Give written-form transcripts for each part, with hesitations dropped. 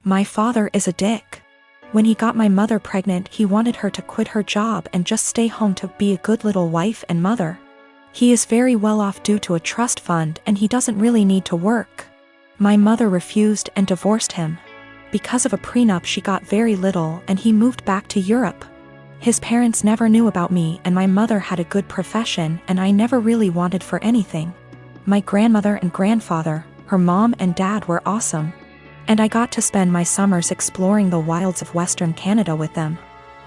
My father is a dick. When he got my mother pregnant, he wanted her to quit her job and just stay home to be a good little wife and mother. He is very well off due to a trust fund and he doesn't really need to work. My mother refused and divorced him. Because of a prenup she got very little and he moved back to Europe. His parents never knew about me and my mother had a good profession and I never really wanted for anything. My grandmother and grandfather, her mom and dad were awesome. And I got to spend my summers exploring the wilds of Western Canada with them.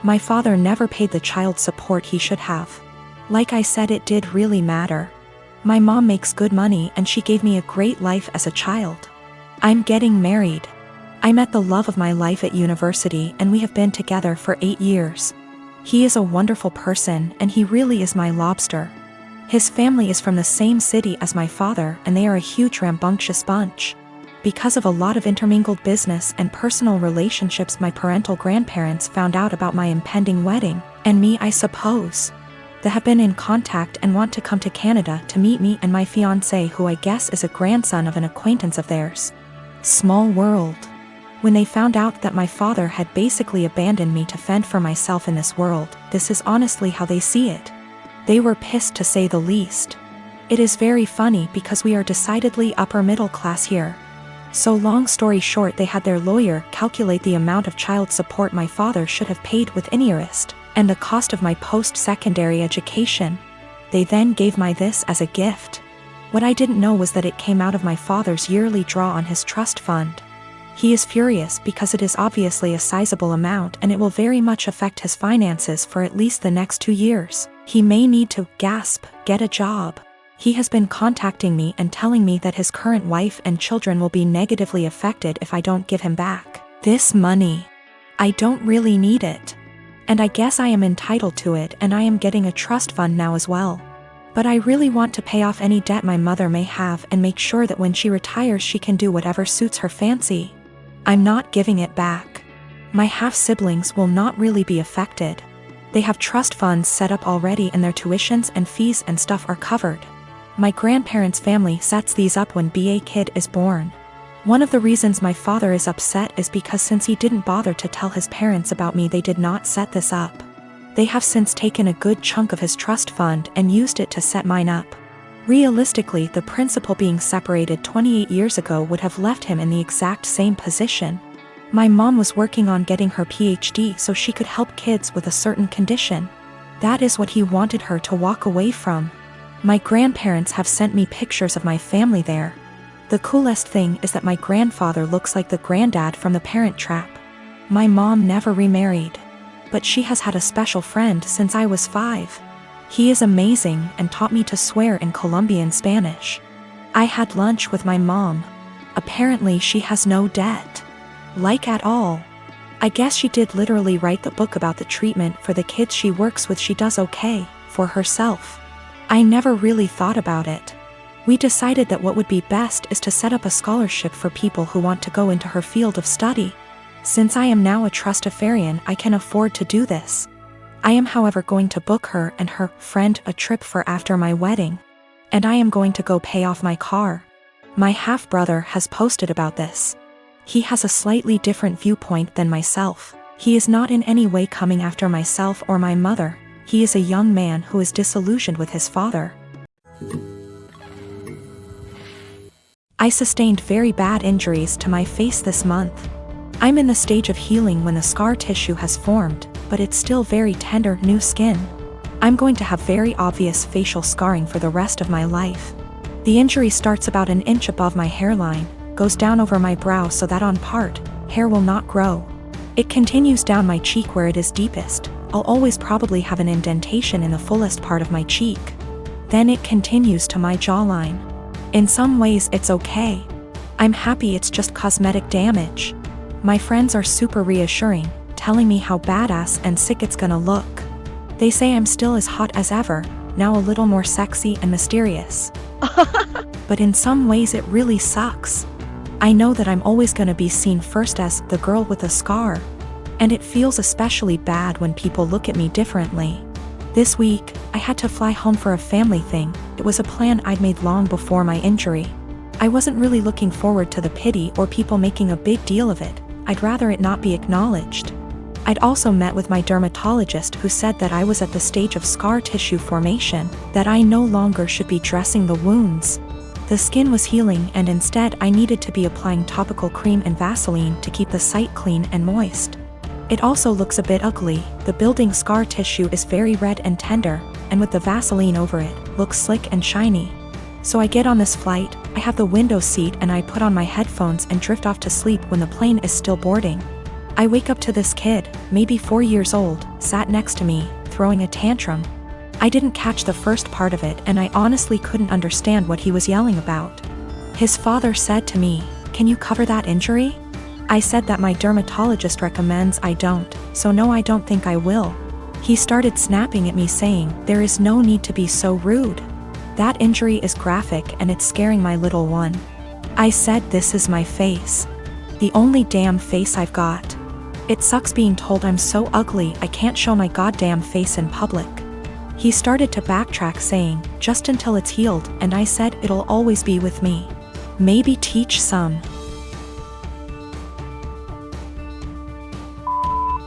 My father never paid the child support he should have. Like I said, it did really matter. My mom makes good money and she gave me a great life as a child. I'm getting married. I met the love of my life at university and we have been together for 8 years. He is a wonderful person and he really is my lobster. His family is from the same city as my father and they are a huge rambunctious bunch. Because of a lot of intermingled business and personal relationships, my parental grandparents found out about my impending wedding, and me I suppose. They have been in contact and want to come to Canada to meet me and my fiancé, who I guess is a grandson of an acquaintance of theirs. Small world. When they found out that my father had basically abandoned me to fend for myself in this world, this is honestly how they see it. They were pissed to say the least. It is very funny because we are decidedly upper middle class here. So long story short, they had their lawyer calculate the amount of child support my father should have paid with interest, and the cost of my post-secondary education. They then gave my this as a gift. What I didn't know was that it came out of my father's yearly draw on his trust fund. He is furious because it is obviously a sizable amount and it will very much affect his finances for at least the next 2 years. He may need to, get a job. He has been contacting me and telling me that his current wife and children will be negatively affected if I don't give him back this money. I don't really need it. And I guess I am entitled to it, and I am getting a trust fund now as well. But I really want to pay off any debt my mother may have and make sure that when she retires she can do whatever suits her fancy. I'm not giving it back. My half-siblings will not really be affected. They have trust funds set up already and their tuitions and fees and stuff are covered. My grandparents' family sets these up when a kid is born. One of the reasons my father is upset is because since he didn't bother to tell his parents about me, they did not set this up. They have since taken a good chunk of his trust fund and used it to set mine up. Realistically, the principal being separated 28 years ago would have left him in the exact same position. My mom was working on getting her PhD so she could help kids with a certain condition. That is what he wanted her to walk away from. My grandparents have sent me pictures of my family there. The coolest thing is that my grandfather looks like the granddad from The Parent Trap. My mom never remarried, but she has had a special friend since I was 5. He is amazing and taught me to swear in Colombian Spanish. I had lunch with my mom. Apparently she has no debt. Like at all. I guess she did literally write the book about the treatment for the kids she works with. She does okay for herself. I never really thought about it. We decided that what would be best is to set up a scholarship for people who want to go into her field of study. Since I am now a trustafarian, I can afford to do this. I am however going to book her and her friend a trip for after my wedding. And I am going to go pay off my car. My half-brother has posted about this. He has a slightly different viewpoint than myself. He is not in any way coming after myself or my mother. He is a young man who is disillusioned with his father. I sustained very bad injuries to my face this month. I'm in the stage of healing when the scar tissue has formed, but it's still very tender new skin. I'm going to have very obvious facial scarring for the rest of my life. The injury starts about an inch above my hairline, goes down over my brow so that on part, hair will not grow. It continues down my cheek where it is deepest. I'll always probably have an indentation in the fullest part of my cheek. Then it continues to my jawline. In some ways it's okay. I'm happy it's just cosmetic damage. My friends are super reassuring, telling me how badass and sick it's gonna look. They say I'm still as hot as ever, now a little more sexy and mysterious. But in some ways it really sucks. I know that I'm always gonna be seen first as the girl with a scar. And it feels especially bad when people look at me differently. This week, I had to fly home for a family thing. It was a plan I'd made long before my injury. I wasn't really looking forward to the pity or people making a big deal of it. I'd rather it not be acknowledged. I'd also met with my dermatologist who said that I was at the stage of scar tissue formation, that I no longer should be dressing the wounds. The skin was healing and instead I needed to be applying topical cream and Vaseline to keep the site clean and moist. It also looks a bit ugly, the building scar tissue is very red and tender, and with the Vaseline over it, looks slick and shiny. So I get on this flight, I have the window seat and I put on my headphones and drift off to sleep when the plane is still boarding. I wake up to this kid, maybe 4 years old, sat next to me, throwing a tantrum. I didn't catch the first part of it and I honestly couldn't understand what he was yelling about. His father said to me, "Can you cover that injury?" I said that my dermatologist recommends I don't, so no, I don't think I will. He started snapping at me saying, "There is no need to be so rude. That injury is graphic and it's scaring my little one." I said, "This is my face. The only damn face I've got. It sucks being told I'm so ugly I can't show my goddamn face in public." He started to backtrack saying, "Just until it's healed," and I said, "It'll always be with me. Maybe teach some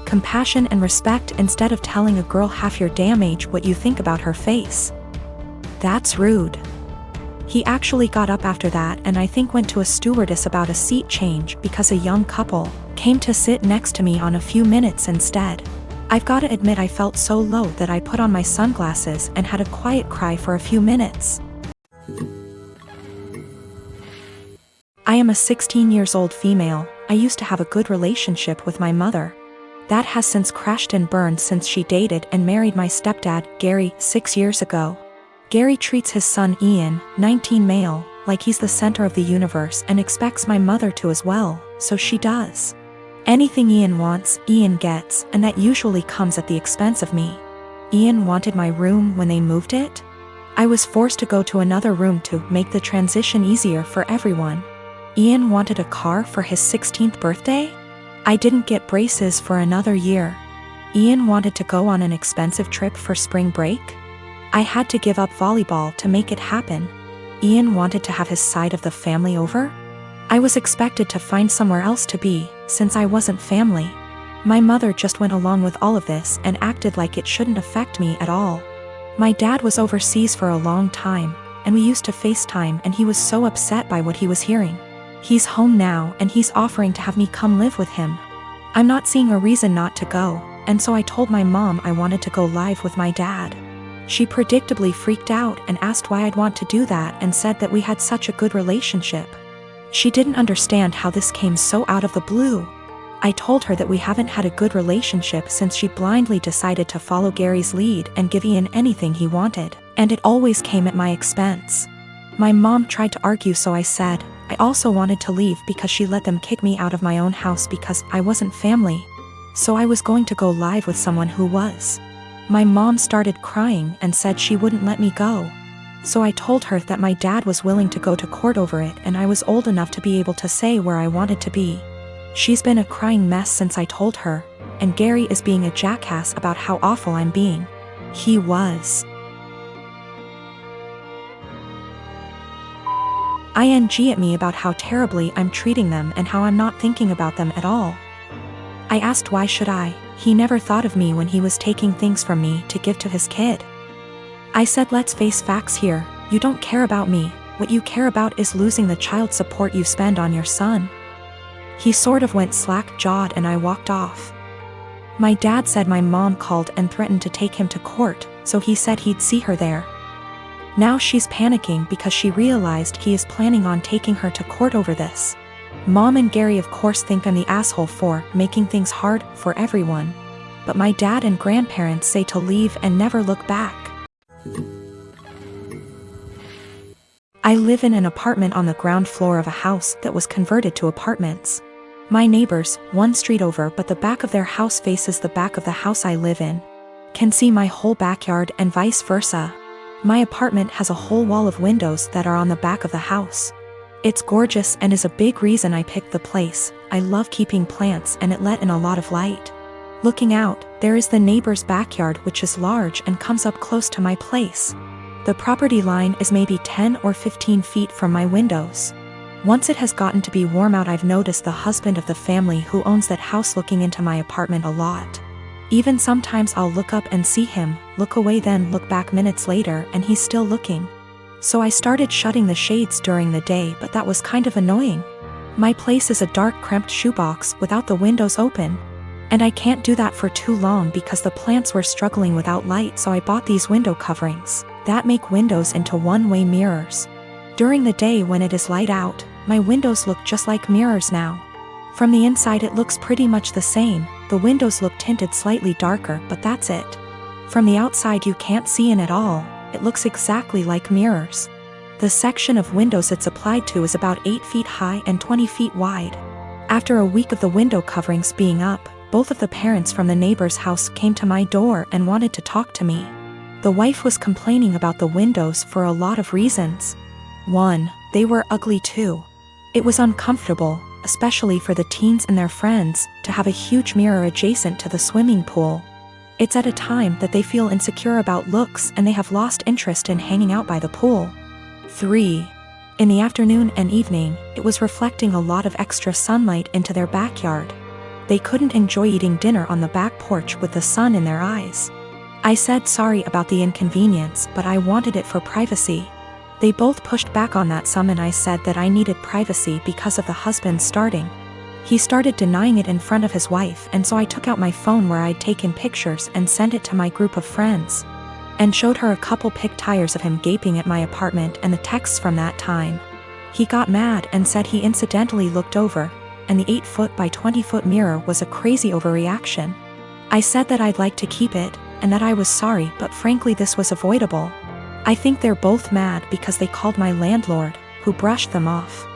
compassion and respect instead of telling a girl half your damn age what you think about her face. That's rude." He actually got up after that and I think went to a stewardess about a seat change because a young couple came to sit next to me on a few minutes instead. I've gotta admit I felt so low that I put on my sunglasses and had a quiet cry for a few minutes. I am a 16 years old female. I used to have a good relationship with my mother. That has since crashed and burned since she dated and married my stepdad, Gary, 6 years ago. Gary treats his son Ian, 19 male, like he's the center of the universe and expects my mother to as well, so she does. Anything Ian wants, Ian gets, and that usually comes at the expense of me. Ian wanted my room when they moved it. I was forced to go to another room to make the transition easier for everyone. Ian wanted a car for his 16th birthday. I didn't get braces for another year. Ian wanted to go on an expensive trip for spring break. I had to give up volleyball to make it happen. Ian wanted to have his side of the family over. I was expected to find somewhere else to be, since I wasn't family. My mother just went along with all of this and acted like it shouldn't affect me at all. My dad was overseas for a long time, and we used to FaceTime and he was so upset by what he was hearing. He's home now and he's offering to have me come live with him. I'm not seeing a reason not to go, and so I told my mom I wanted to go live with my dad. She predictably freaked out and asked why I'd want to do that and said that we had such a good relationship. She didn't understand how this came so out of the blue. I told her that we haven't had a good relationship since she blindly decided to follow Gary's lead and give Ian anything he wanted, and it always came at my expense. My mom tried to argue, so I said, I also wanted to leave because she let them kick me out of my own house because I wasn't family. So I was going to go live with someone who was. My mom started crying and said she wouldn't let me go. So I told her that my dad was willing to go to court over it and I was old enough to be able to say where I wanted to be. She's been a crying mess since I told her, and Gary is being a jackass about how awful I'm being. He was. ING at me about how terribly I'm treating them and how I'm not thinking about them at all. I asked why should I. He never thought of me when he was taking things from me to give to his kid. I said, let's face facts here, you don't care about me, what you care about is losing the child support you spend on your son. He sort of went slack-jawed and I walked off. My dad said my mom called and threatened to take him to court, so he said he'd see her there. Now she's panicking because she realized he is planning on taking her to court over this. Mom and Gary of course think I'm the asshole for making things hard for everyone. But my dad and grandparents say to leave and never look back. I live in an apartment on the ground floor of a house that was converted to apartments. My neighbors, one street over but the back of their house faces the back of the house I live in, can see my whole backyard and vice versa. My apartment has a whole wall of windows that are on the back of the house. It's gorgeous and is a big reason I picked the place. I love keeping plants and it let in a lot of light. Looking out, there is the neighbor's backyard which is large and comes up close to my place. The property line is maybe 10 or 15 feet from my windows. Once it has gotten to be warm out, I've noticed the husband of the family who owns that house looking into my apartment a lot. Even sometimes I'll look up and see him, look away, then look back minutes later and he's still looking. So I started shutting the shades during the day, but that was kind of annoying. My place is a dark, cramped shoebox without the windows open. And I can't do that for too long because the plants were struggling without light, so I bought these window coverings that make windows into one-way mirrors. During the day when it is light out, my windows look just like mirrors now. From the inside it looks pretty much the same, the windows look tinted slightly darker, but that's it. From the outside you can't see in at all, it looks exactly like mirrors. The section of windows it's applied to is about 8 feet high and 20 feet wide. After a week of the window coverings being up, both of the parents from the neighbor's house came to my door and wanted to talk to me. The wife was complaining about the windows for a lot of reasons. 1. They were ugly too. It was uncomfortable, especially for the teens and their friends, to have a huge mirror adjacent to the swimming pool. It's at a time that they feel insecure about looks and they have lost interest in hanging out by the pool. 3. In the afternoon and evening, it was reflecting a lot of extra sunlight into their backyard. They couldn't enjoy eating dinner on the back porch with the sun in their eyes. I said sorry about the inconvenience, but I wanted it for privacy. They both pushed back on that some, and I said that I needed privacy because of the husband starting. He started denying it in front of his wife, and so I took out my phone where I'd taken pictures and sent it to my group of friends. And showed her a couple pic tires of him gaping at my apartment and the texts from that time. He got mad and said he incidentally looked over, and the 8-foot by 20-foot mirror was a crazy overreaction. I said that I'd like to keep it, and that I was sorry, but frankly this was avoidable. I think they're both mad because they called my landlord, who brushed them off.